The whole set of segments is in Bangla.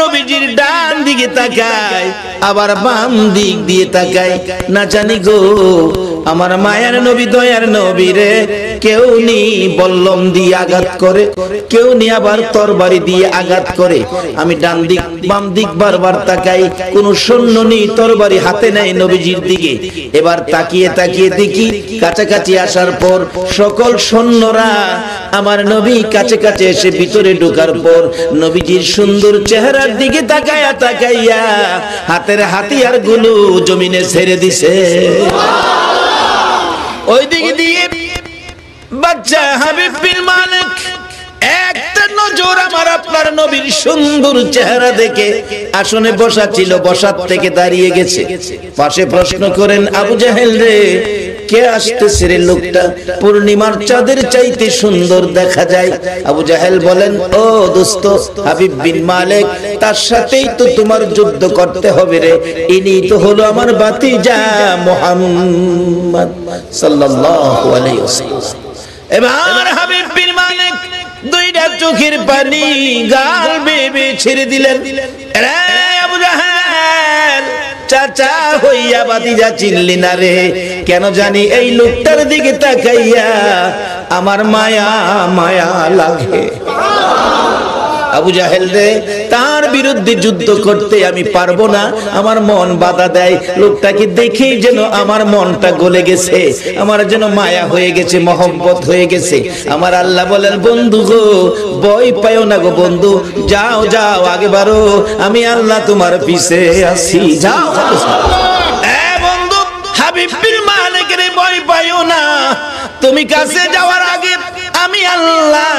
নবীজির ডান দিকে তাকায় আবার বাম দিক দিয়ে তাকায়, না জানি গো আমার মায়ার নবী দয়ার নবী রে কেউ নি বল্লম দিয়ে আঘাত করে, কেউ নি আবার তরবারি দিয়ে আঘাত করে। আমি ডান দিক বাম দিক বারবার তাকাই, কোন সৈন্য নেই, তরবারি হাতে নেই নবীজির দিকে। এবার তাকিয়ে তাকিয়ে দেখি কাছাকাছি আসার পর সকল সৈন্যরা আমার নবী কাছে কাছে এসে ভিতরে ঢোকার পর নবীজির সুন্দর চেহারার দিকে তাকায়া তাকাইয়া হাতের হাতিয়ার গুলো জমিনে ছেড়ে দিছে। ওই দিকে দিয়ে বাচ্চা হাবিব বিন মালিক একটা নজর আমার আপনার নবীর সুন্দর চেহারা দেখে আসনে বসা ছিল, বসার থেকে দাঁড়িয়ে গেছে। পাশে প্রশ্ন করেন, আবু জাহেল রে কে আসতেছে রে? লোকটা পূর্ণিমার চাঁদের চাইতে সুন্দর দেখা যায়। আবু জাহেল বলেন, ও দোস্ত হাবিব বিন মালিক, তার সাথেই তো তোমার যুদ্ধ করতে হবে রে, ইনি তো হলো আমার ভাতিজা মুহাম্মদ সাল্লাল্লাহু আলাইহি ওয়াসাল্লাম। এবার হাবিব বিন মালিক দুইটা চোখের পানি গাল বেয়ে ছেড়ে দিলেন। রে আবু জাহেল, চাচা হইয়া ভাতিজা চিনলি না রে? কেন জানি এই লোকটার দিকে তাকাইয়া আমার মায়া মায়া লাগে। আবু জাহেল রে, তার বিরুদ্ধে যুদ্ধ করতে আমি পারবো না, আমার মন বাধা দেয়। লোকটাকে দেখেই যেন আমার মনটা গলে গেছে, আমার যেন মায়া হয়ে গেছে, মহব্বত হয়ে গেছে। আমার আল্লাহ বলেন, বন্ধু গো ভয় পাইও না গো বন্ধু, যাও যাও আগে বাড়ো, আমি আল্লাহ তোমার পিছে আছি, যাও। বন্ধু হাবিব বিন মালিক রে, ভয় পাইও না, তুমি কাছে যাওয়ার আগে আমি আল্লাহ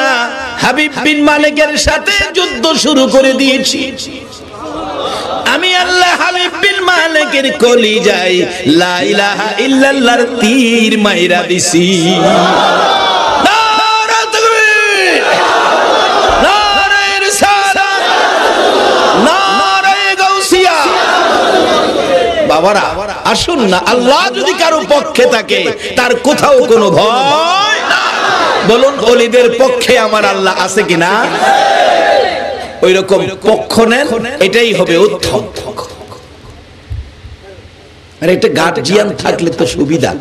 হাবিব বিন মালিকের সাথে যুদ্ধ শুরু করে দিয়েছি। আমি আল্লাহ হাবিব বিন মালিকের কলিজায় লা ইলাহা ইল্লাল্লাহর তীর মাইরা দিছি। নারে তাকবীর, নারে রিসালাত, নারে গাউসিয়া। বাবারা আসুন না, আল্লাহ যদি কারো পক্ষে থাকে তার কোথাও কোনো ভয় না। বলুন ওলিদের পক্ষে আমার আল্লাহ আছে কিনা? ওই রকম পক্ষ নেন, এটাই হবে উত্তম। আর একটা গার্জিয়ান থাকলে তো সুবিধা।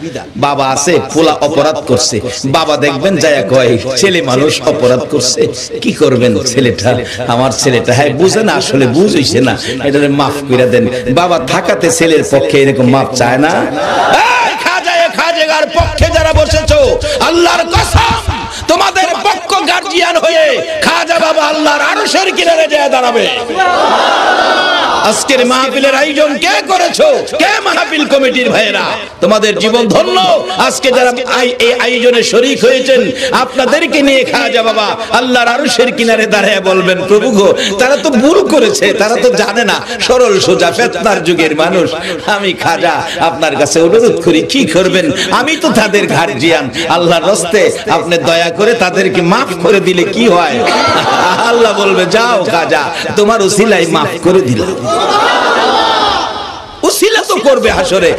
বাবা আছে, পোলা অপরাধ করছে, বাবা দেখবেন যায় কয় ছেলে মানুষ অপরাধ করছে, কি করবেন ছেলেটা, আমার ছেলেটা হ্যাঁ বুঝে না, আসলে বুঝ হইছে না, এটা মাফ করে দেন। বাবা থাকাতে ছেলের পক্ষে এরকম মাফ চায় না। খাজেগার পক্ষে যারা বসেছো, আল্লাহর কসম তোমাদের পক্ষ গার্জিয়ান হয়ে খাজা বাবা আল্লাহর আরশের কিনারে যায় দাঁড়াবে। আজকের মাহফিলের আয়োজন কে করেছো? কে মাহফিল কমিটির ভাইরা? তোমাদের জীবন ধন্য। আজকে যারা এই আয়োজনে শরীক হয়েছেন, আপনাদেরকে নিয়ে খাজা বাবা আল্লাহর আরশের কিনারে দাঁড়ায় বলবেন, প্রভু গো তারা তো ভুল করেছে, তারা তো জানে না, সরল সোজা ফেতনার যুগের মানুষ। আমি খাজা আপনার কাছে অনুরোধ করি, কি করবেন, আমি তো তাদের গার্জিয়ান, আল্লাহর রাস্তে আপনি দয়া করে তাদেরকে মাফ করে দিলে কি হয়? আল্লাহ বলবে, যাও খাজা তোমার উসিলায় মাফ করে দিলাম। উসিলা তো করবে হাসরে,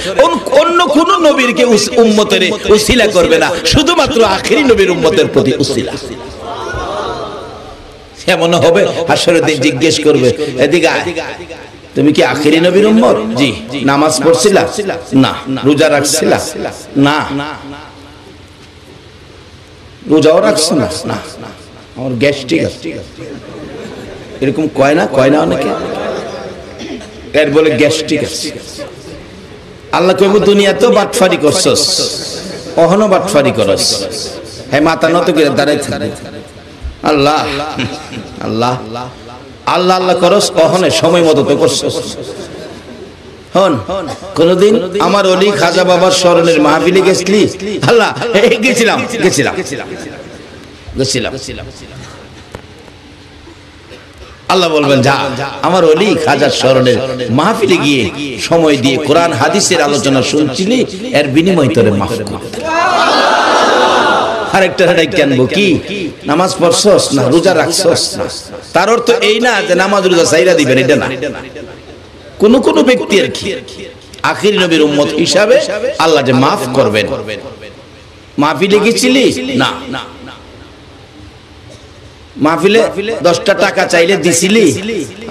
অন্য কোন নবীর কে উম্মতের উসিলা করবে না, শুধুমাত্র আখেরি নবীর উম্মতের প্রতি উসিলা। এমন হবে হাসরের দিন জিজ্ঞেস করবে, এদিকে আয়, তুমি কি আখেরি নবীর উম্মত? জি। নামাজ পড়ছিলা? না। রোজা রাখছিলা? না। রোজাও রাখছ না? না। আমার গ্যাস্ট্রিক আছে। এরকম কয় না অনেকে, এর বলে গ্যাস্ট্রিক আছে। আল্লাহ কইব, দুনিয়াতেও বাটফারি করছস, অহনো বাটফারি করস, হ্যাঁ মাথা নত করে দাঁড়াই থাকবে। আল্লাহ আল্লাহ আল্লাহ আল্লাহ করস, অহনে সময় মতো তো করছস। হন কোনদিন আমার ওলি খাজা বাবার স্মরণের মাহফিলে গেছলি? আল্লাহ গেছিলাম। আল্লাহ বলবেন, যা আমার ওলি খাজার স্মরণের মাহফিলে গিয়ে সময় দিয়ে কোরআন হাদিসের আলোচনা শুনছিলি, এর বিনিময় তোরে মাফ করব। আরেকটা জানবো কি, নামাজ পড়ছস না, রোজা রাখছস না, তার অর্থ এই না যে নামাজ রোজা চাইরা দিবেন, এটা না। কোন কোন ব্যক্তি আর কি আখির নবীর উম্মত হিসাবে আল্লাহ যে মাফ করবেন। মাহফিলে গেছিলি? না। মাহফিলে 10টা টাকা চাইলে দিছিলি?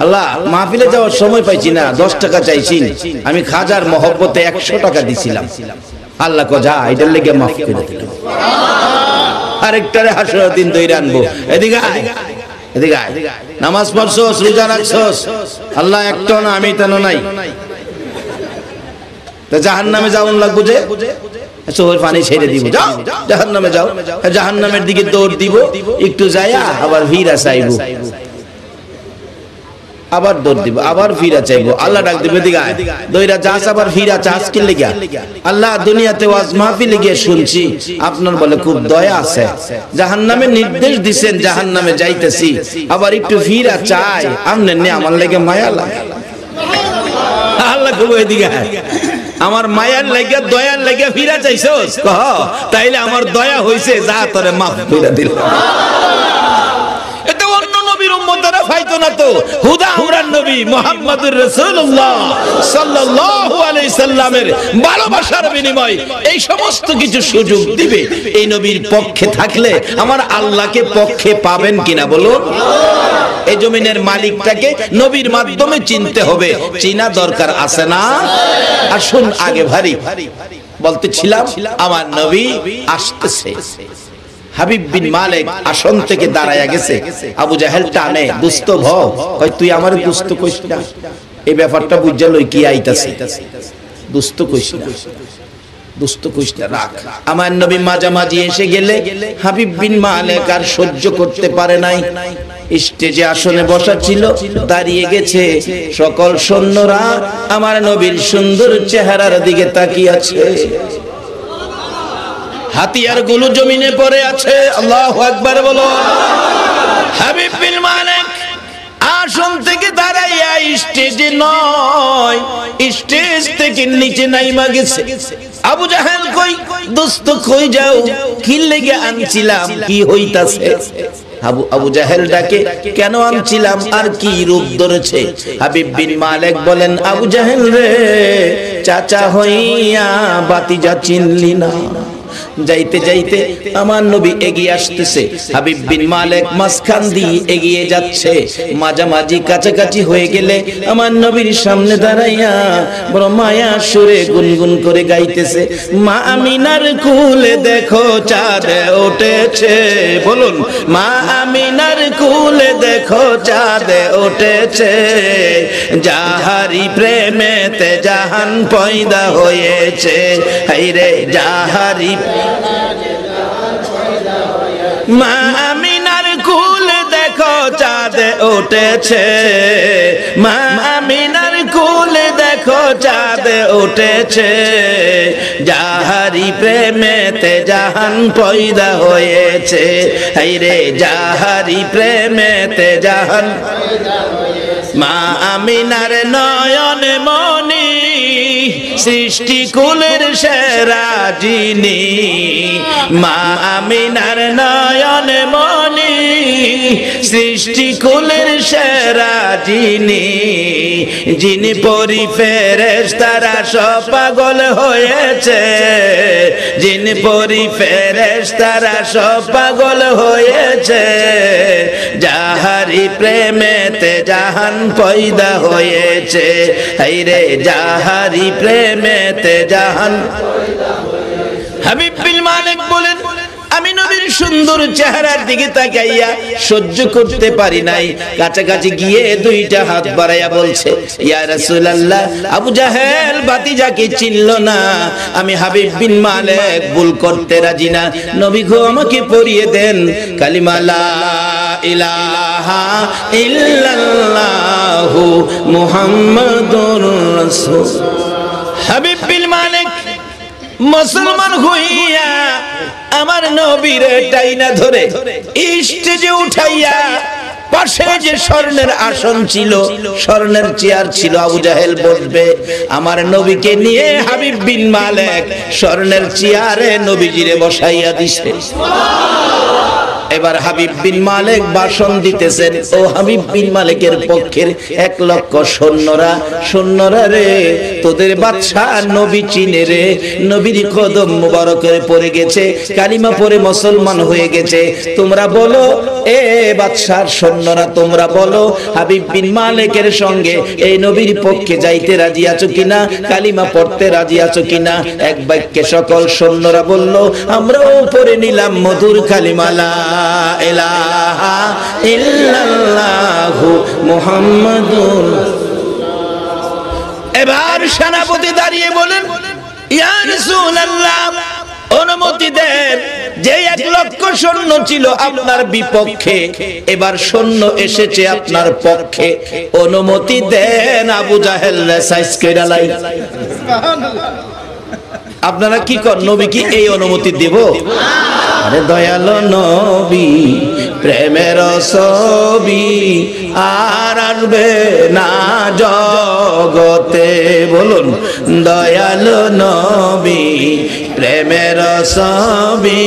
আল্লাহ মাহফিলে যাওয়ার সময় পাইছি না, 10 টাকা চাইছি, আমি খাজার মহব্বতে 100 টাকা দিছিলাম। আল্লাহ কো যা এটার লেগে মাফ করে দিলাম। আরেকটারে হাসরের দিন দইরা আনবো, এদিকে আয়, এদিকে আয়, নামাজ পড়ছস, রোজা রাখছস, আল্লাহ একটা না আমি তেন নাই, তা জাহান্নামে যাওন লাগবো যে চোখের পানি ছেড়ে দিব, যাও জাহান্নামে যাও। জাহান্নামের দিকে দৌড় দিব, একটু যায়া আবার ফিরা চাইবো, আবার দৌড় দিব, আবার ফিরা চাইবো। আল্লাহ ডাক দিবে দিগা দইরা যাস, আবার ফিরা চাস কি লাগা? আল্লাহ দুনিয়াতে ওয়াজ মাহফিলে গিয়ে শুনছি আপনার বলে খুব দয়া আছে, জাহান্নামে নির্দেশ দিবেন, জাহান্নামে যাইতেছি, আবার একটু ফিরা চাই, আমনে নে আমার লাগে মায়া লাগে। আল্লাহ কবে দিগা আমার মায়ার লাগা দয়ার লাগা ফিরা চাইছস, কহ তাইলে আমার দয়া হইছে, যা তোরে মাফ করে দিলাম। এটা অন্য নবীর উম্মতরা পাইতো না তো, হুদা আমরার নবী মুহাম্মদুর রাসূলুল্লাহ সাল্লাল্লাহু আলাইহি সাল্লামের ভালোবাসার বিনিময়ে এই সমস্ত কিছু সুযোগ দিবে। এই নবীর পক্ষে থাকলে আমার আল্লাহকে পক্ষে পাবেন কিনা বলুন? এই জমিনের মালিকটাকে নবীর মাধ্যমে চিনতে হবে, চিনা দরকার আছে না? আসুন আগে ভারী বলতেছিলাম আমার নবী আসতেছে। হাবিব বিন মালিক আসন থেকে দাঁড়ায়া গেছে, আবু জাহেল টানে, দুস্ত ভও, কই তুই আমারে দুস্ত কইস না, এই ব্যাপারটা বুঝা লই কি আইতাছে, দুস্ত কইস না, দুস্ত কইস না, রাখ। আমার নবী মাঝামাঝি এসে গেলে হাবিব বিন মালিক আর সহ্য করতে পারে নাই, স্টেজে আসনে বসা ছিল, দাঁড়িয়ে গেছে। সকল সৈন্যরা আমার নবীর সুন্দর চেহারার দিকে তাকিয়ে আছে, হাতিয়ার গুলো জমিনে পড়ে আছে। আল্লাহু আকবার বলো। হাবিব বিন মালিক আসন থেকে দাঁড়াইয়া স্টেজে নয়, স্টেজ থেকে নিচে নাইমা গেছে। আবু জাহেল কই, দোস্ত কই যাও, কি লেগে আনছিলাম, কি হইতাছে? আবু জাহেল ডাকে, কেন আনছিলাম আর কি রূপ ধরেছে? হাবিব বিন মালিক বলেন, আবু জাহেল রে, চাচা হইয়া বাতিজা চিনলি না। যাইতে যাইতে আমার নবী এগিয়ে আসতেছে, হাবিব বিন মালিক মাঝখান দিয়ে এগিয়ে যাচ্ছে, মাঝামাঝি কাছাকাছি হয়ে গেলে আমার নবীর সামনে দাঁড়াইয়া বড় মায়া সুরে গুনগুন করে গাইতেছে, মা আমিনার কুলে দেখো চাঁদ উঠেছে। বলুন, মা আমিনার কুলে দেখো চাঁদ উঠেছে, যাহারি প্রেমেতে জাহান পয়দা হয়েছে। হায়রে যাহারি মা আমিনার কুলে দেখো চাঁদ উঠেছে, মা আমিনার কুলে দেখো চাঁদ উঠেছে, যাহারি প্রেমেতে জাহান পয়দা হয়েছে। হায়রে যাহারি প্রেমেতে জাহান। মা আমিনার নয়ন মনি সৃষ্টি কুলের সেরা যিনি, মা আমিনার নয়ন মনি সৃষ্টি কুলের সেরা যিনি, যিনি পরি ফেরেশতারা সব পাগল হয়েছে, যিনি পরি ফেরেশতারা সব পাগল হয়েছে, যাহারি প্রেমেতে জাহান পয়দা হয়েছে। হায়রে যাহারি প্রেমেতে জাহান। হাবিব বিন মালিক বলেন, আমি নবীর সুন্দর চেহারার দিকে তাকাইয়া সহ্য করতে পারি নাই, কাছাকাছি গিয়ে দুইটা হাত বাড়াইয়া বলছে, ইয়া রাসূলুল্লাহ, আবু জাহেল বাতিজাকে চিনল না, আমি হাবিব বিন মালিক ভুল করতে রাজি না, নবী গো আমাকে পড়িয়ে দেন কালিমা লা ইলাহা ইল্লাল্লাহু মুহাম্মাদুর রাসূল। হাবিব বিন মালিক মুসলমান হইয়া আমার নবীর টাইনা ধরে স্টেজে উঠাইয়া, পাশে যে স্বর্ণের আসন ছিল, স্বর্ণের চেয়ার ছিল, আবু জাহেল বসবে, আমার নবীকে নিয়ে হাবিব বিন মালিক স্বর্ণের চেয়ারে নবীজিরে বসাইয়া দিছে। এবার হাবিব বিন মালিক ভাষণ দিতেছেন। ও হাবিব বিন মালিকের পক্ষের 1 লক্ষ সৈন্যরা রে, তোদের বাদশা নবী চিনে রে, নবীর কদম মুবারকের পড়ে গেছে, কালিমা পড়ে মুসলমান হয়ে গেছে। তোমরা বলো এ বাদশার সৈন্যরা, তোমরা বলো হাবিব বিন মালিকের সঙ্গে এই নবীর পক্ষে যাইতে রাজি আছো কিনা, কালিমা পড়তে রাজি আছো কিনা? এক বাক্যে সকল সৈন্যরা বলল আমরাও পড়ে নিলাম মধুর কালিমা লা ইলাহা ইল্লাল্লাহু মুহাম্মাদুর। এবার সেনাপতি দাঁড়িয়ে বলেন ইয়া রাসূলুল্লাহ, অনুমতি দেন, যে 1 লক্ষ সৈন্য ছিল আপনার বিপক্ষে, এবার সৈন্য এসেছে আপনার পক্ষে, অনুমতি দেন আবু জাহেল সাইজ কইরা লাই। আপনারা কি কর, নবী কি এই অনুমতি দিব? আরে দয়ালো নবী প্রেমের ছবি আর আসবে না জগতে, বলুন দয়ালো নবী প্রেমের ছবি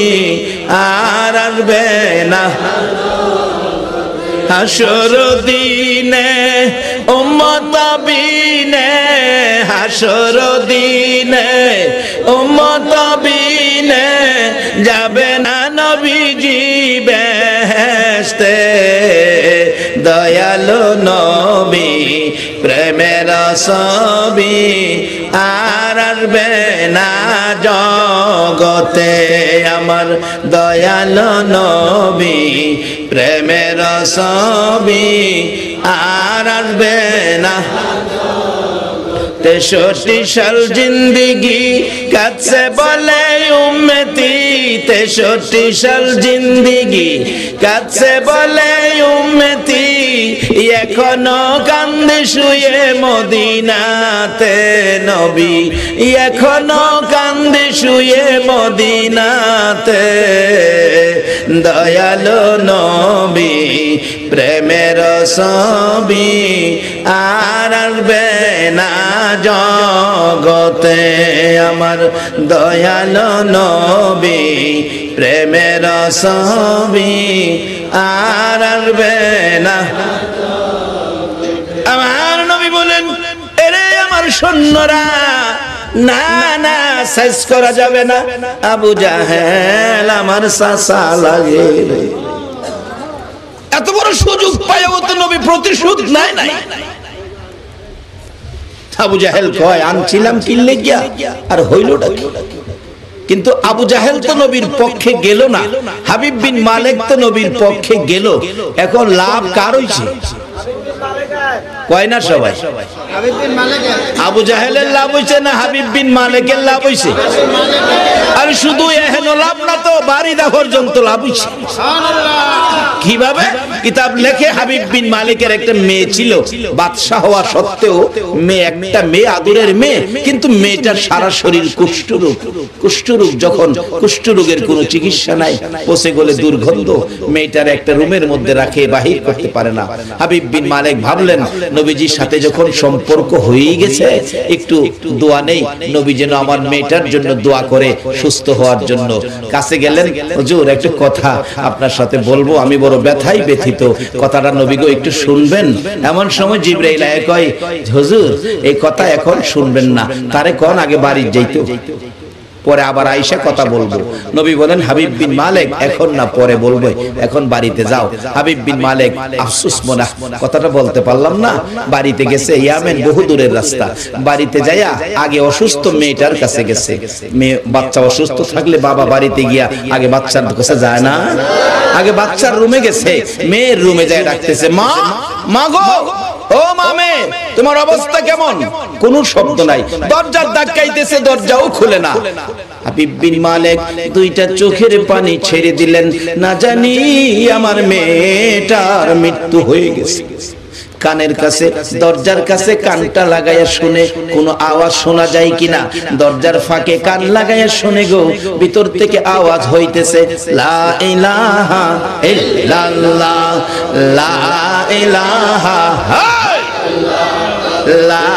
আর আসবে না। হাসর দিনে উম্মত বিনে, হাসর দিনে উম্মত বিনে যাবে না নবীজি বেহেশতে, দয়ালু নবী প্রেমের ছবি আর আসবে না জগতে, আমার দয়ালু নবী প্রেমের ছবি আর আসবে না। 63 সাল জিন্দেগি কাছে বলে উম্মতি, 63 সাল জিন্দেগি কাছে বলে উম্মতি, এখনো কান্দে শুয়ে মদিনাতে নবী, এখনো কান্দে শুয়ে মদিনাতে, দয়ালু নবী প্রেমের ছবি আর আসবে না জগতে, আমার দয়ালু নবী প্রেমের ছবি আর আসবে না। আমার নবী বলেন এরে আমার সৈন্যরা, না না সাইজ করা যাবে না, আবু জাহেল আমার চাচা লাগে। এত বড় সুযোগ পায়ও তো নবী প্রতিশোধ নাই। আবু জাহেল কয় আনছিলাম কিনলে গিয়া আর হইলটা কি? কিন্তু আবু জাহেল তো নবীর পক্ষে গেল না, হাবিব বিন মালিক তো নবীর পক্ষে গেল। এখন লাভ কার হইছে? কয় না সবাই? আবু জাহেলের লাভ হইছে না হাবিব বিন মালিকের লাভ হইছে? আর শুধু এহেন লাভ না তো, বারিদা পর্যন্ত লাভ হইছে। কিভাবে? কিতাব লেখে হাবিব বিন মালিকের একটা মেয়ে ছিল, বাদশা হওয়া সত্ত্বেও একটা মেয়ে, আদরের মেয়ে, কিন্তু মেয়েটার সারা শরীর কুষ্ঠরোগ। যখন কুষ্ঠরোগের কোনো চিকিৎসা নাই, পচে গলে দুর্গন্ধ, মেয়েটার একটা রুমের মধ্যে রাখে, বাহির করতে পারে না। হাবিব বিন মালিক ভাবলেন নবীজির সাথে যখন সম্পর্ক হয়ে গেছে, একটু দোয়া নেই, নবী যেন আমার মেয়েটার জন্য দোয়া করে সুস্থ হওয়ার জন্য। কাছে গেলেন, হুজুর একটা কথা আপনার সাথে বলবো, আমি বড় ব্যথায় ব্যথিত, কথাটা নবী গো একটু শুনবেন? এমন সময় জিবরাইল আয়া কয় হুজুর এই কথা এখন শুনবেন না, তারে কোন আগে বাড়ি যাইতো, পরে আবার আয়েশা কথা বলবো। নবী বলেন হাবিব বিন মালিক এখন না, পরে বলবো, এখন বাড়িতে যাও। হাবিব বিন মালিক আফসোস মনে কথাটা বলতে পারলাম না, বাড়িতে গেছে, ইয়ামেন বহু দূরের রাস্তা, বাড়িতে যাইয়া আগে অসুস্থ মেয়েটার কাছে গেছে। মেয়ে বাচ্চা অসুস্থ থাকলে বাবা বাড়িতে গিয়া আগে বাচ্চার কাছে যায় না, আগে বাচ্চার রুমে গেছে, মেয়ের রুমে যায় ডাকতেছে মা, মা গো, ও মামে তোমার অবস্থা কেমন? কোন শব্দ নাই, দরজার ধাক্কাইতেছে, দরজাও খুলে না। হাবিব বিন মালিক দুইটা চোখের পানি ছেড়ে দিলেন, না জানি আমার মেয়েটার মৃত্যু হয়ে গেছে। কানের কাছে, দরজার কাছে কানটা লাগাইয়া শুনে কোনো আওয়াজ শোনা যায় কিনা, দরজার ফাঁকে কান লাগাইয়া শুনে গো, ভিতর থেকে আওয়াজ হইতেছে লা ইলাহা ইল্লাল্লাহ, লা ইলাহা লা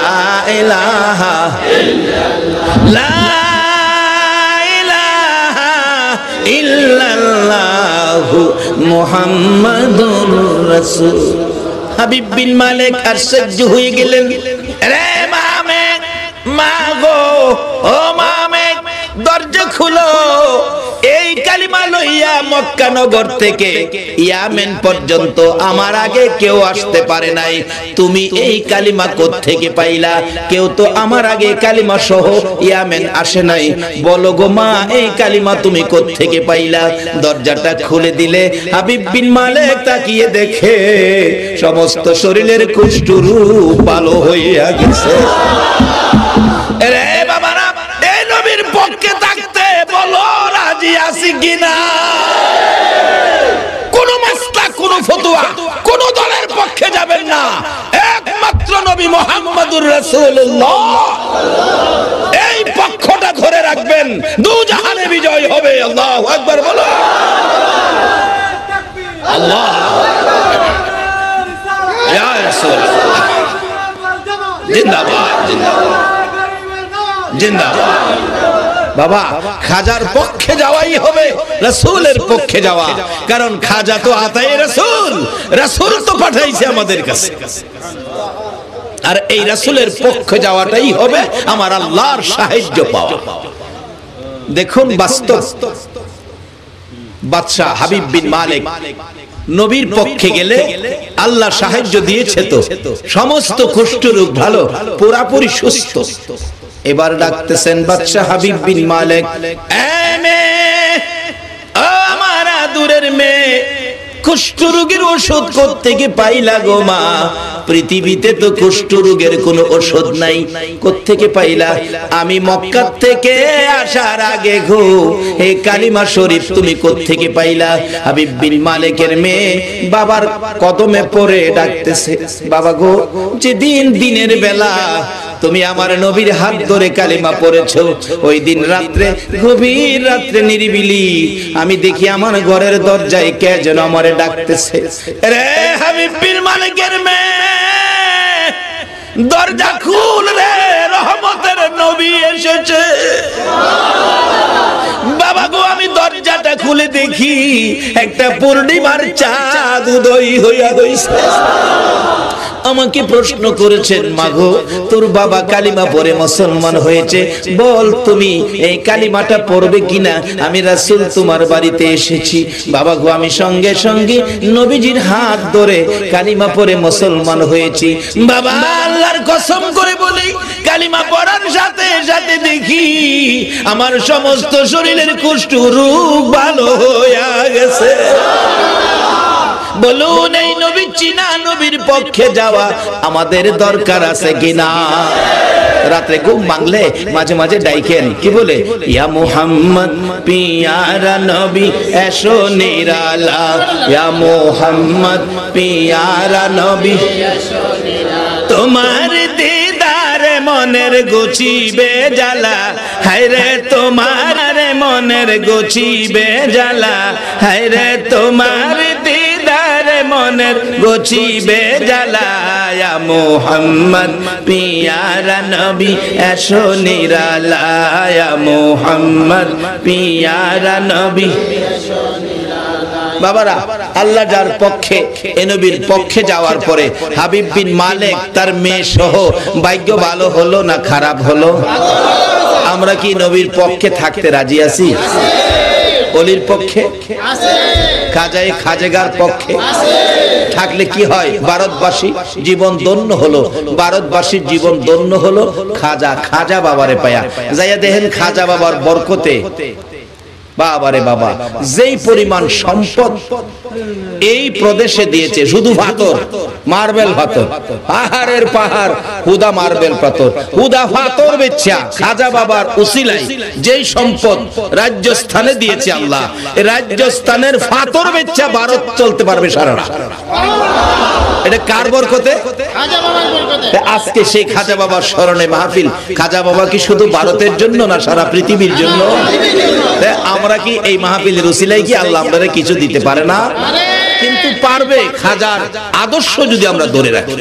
ইলাহা লা ইলাহা ইল্লাল্লাহ, ইল্লাল্লাহু মুহাম্মাদুর রাসূল। হাবিব বিন মালিক আশ্চর্য হয়ে গেলেন, রে মামেক, মা গো, ও মামেক, দরজা খুলো। এই কালিমা লইয়া মক্কা নগর থেকে ইয়ামেন পর্যন্ত আমার আগে কেউ আসতে পারে নাই, তুমি এই কালিমা কোত্থেকে পাইলা? কেউ তো আমার আগে কালিমা সহ ইয়ামেন আসে নাই, বলো গো মা এই কালিমা তুমি কোত্থেকে পাইলা? দরজাটা খুলে দিলে হাবিব বিন মালিক তাকিয়ে দেখে সমস্ত শরীরের কুষ্ঠরোগ ভালো হইয়া গেছে। রে বাবারা, এই নবীর পক্ষে থাকতে বলো রাজি আছি কিনা? কোন মাসলা, কোন ফতোয়া, কোন দলের পক্ষে যাবেন না, একমাত্র নবী মুহাম্মদুর রাসূলুল্লাহ এই পক্ষটা ধরে রাখবেন, দুজাহানে বিজয় হবে। আল্লাহু আকবার বলো। আল্লাহ ইয়া রাসূল জিন্দাবাদ, জিন্দাবাদ, জিন্দাবাদ। বাবা, খাজার পক্ষে যাওয়াই হবে, রাসূলের পক্ষে যাওয়া, কারণ খাজা তো আতায়ে রাসূল, রাসূল তো পাঠাইছে আমাদের কাছে, আর এই রাসূলের পক্ষে যাওয়াটাই হবে আমার আল্লাহর সাহায্য পাওয়া। দেখুন বাস্তব, বাদশা হাবিব বিন মালিক নবীর পক্ষে গেলে আল্লাহ সাহায্য দিয়েছে, তো সমস্ত কুষ্ঠরোগ ভালো, পুরাপুরি সুস্থ। এবার ডাকতেছেন বাদশা হাবিব বিন মালিক, আমার আদুরের মেয়ে, কুষ্ঠরোগের ওষুধ কোত্থেকে পাইলা গো মা? পৃথিবীতে তো কুষ্ঠরোগের কোনো ওষুধ নাই, কোত্থেকে পাইলা? আমি মক্কা থেকে আসার আগে গো এই কালিমা শরীফ তুমি কোত্থেকে পাইলা? হাবিব বিন মালিকের মেয়ে বাবার কদমে পড়ে ডাকতেছে, বাবা গো, যেদিন দিনের বেলা তুমি আমার নবীর হাত ধরে কালিমা পড়েছো, ওই দিন রাত্রে, গভীর রাত্রে নিরিবিলি আমি দেখি আমার ঘরের দরজায় কে যেন আমারে ডাকতেছে। রে হাবিব বিন মালিকের মেয়ে, দরজা খুল রে, রহমতের নবী এসেছে। বাবা গো, আমি দরজাটা খুলে দেখি একটা পূর্ণিমার চাঁদ উদয় হইয়া গইছে। আমাকে প্রশ্ন করেছেন, মাগো তোর বাবা কালিমা পড়ে মুসলমান হয়েছে, বল তুমি এই কালিমাটা পড়বে কিনা? আমি রাসূল তোমার বাড়িতে এসেছি। বাবা গো, আমি সঙ্গে সঙ্গে নবীজির হাত ধরে কালিমা পড়ে মুসলমান হয়েছি। বাবা, আল্লাহর কসম করে বলি, কালিমা পড়ার সাথে সাথে দেখি আমার সমস্ত শরীরের কুষ্ঠরোগ ভালো হয়ে গেছে। বলুন, এই নবী চিনা, নবীর পক্ষে যাওয়া আমাদের দরকার আছে কিনা? রাতে ঘুম ভাঙলে মাঝে মাঝে ডাইকেন, কি বলে? ইয়া মুহাম্মদ পিয়ারা নবী এসো নিরালা, ইয়া মুহাম্মদ পিয়ারা নবী এসো নিরালা, তোমার দিদার মনের গুছিবে জ্বালা, হায়রে তোমার মনের গুছিবে জ্বালা, হায়রে তোমার দিদার মনের গুছিবে জ্বালা, ইয়া মুহাম্মদ পিয়ারা নবী এসো নিরালা, ইয়া মুহাম্মদ পিয়ারা নবী এসো নিরালা। বাবারা, আল্লাহ যার পক্ষে, এ নবীর পক্ষে যাওয়ার পরে হাবিব বিন মালিক তার মেয়ে সহ ভাগ্য ভালো হলো না খারাপ হলো? আমরা কি নবীর পক্ষে থাকতে রাজি আছি? অলির পক্ষে, খাজায়ে খাজেগার পক্ষে থাকলে কি হয়? ভারতবাসী জীবন ধন্য হলো, ভারতবাসীর জীবন ধন্য হলো খাজা, খাজা বাবারে পায়া যাইয়া দেখেন খাজা বাবার বরকতে বাবারে বাবা যেই পরিমাণ সম্পদ এই প্রদেশে দিয়েছে, শুধু পাথর, মার্বেল পাথর, পাহাড়ের পাহাড়, হুদা মার্বেল পাথর, হুদা পাথর বেচা খাজা বাবার উসিলায় যেই সম্পদ রাজস্থানে দিয়েছে আল্লাহ, রাজস্থানের পাথর বেচা ভারত চলতে পারবে সারা। এটা কার বরকতে? খাজা বাবার বরকতে। আজকে সেই খাজা বাবার স্মরণে মাহফিল। খাজা বাবা কি শুধু ভারতের জন্য না, সারা পৃথিবীর জন্য? আমরা কি এই মাহফিলের উসিলায় কি আল্লাহ আমাদের কিছু দিতে পারে না? কিন্তু পারবে, খাজার আদর্শ যদি আমরা ধরে রাখি।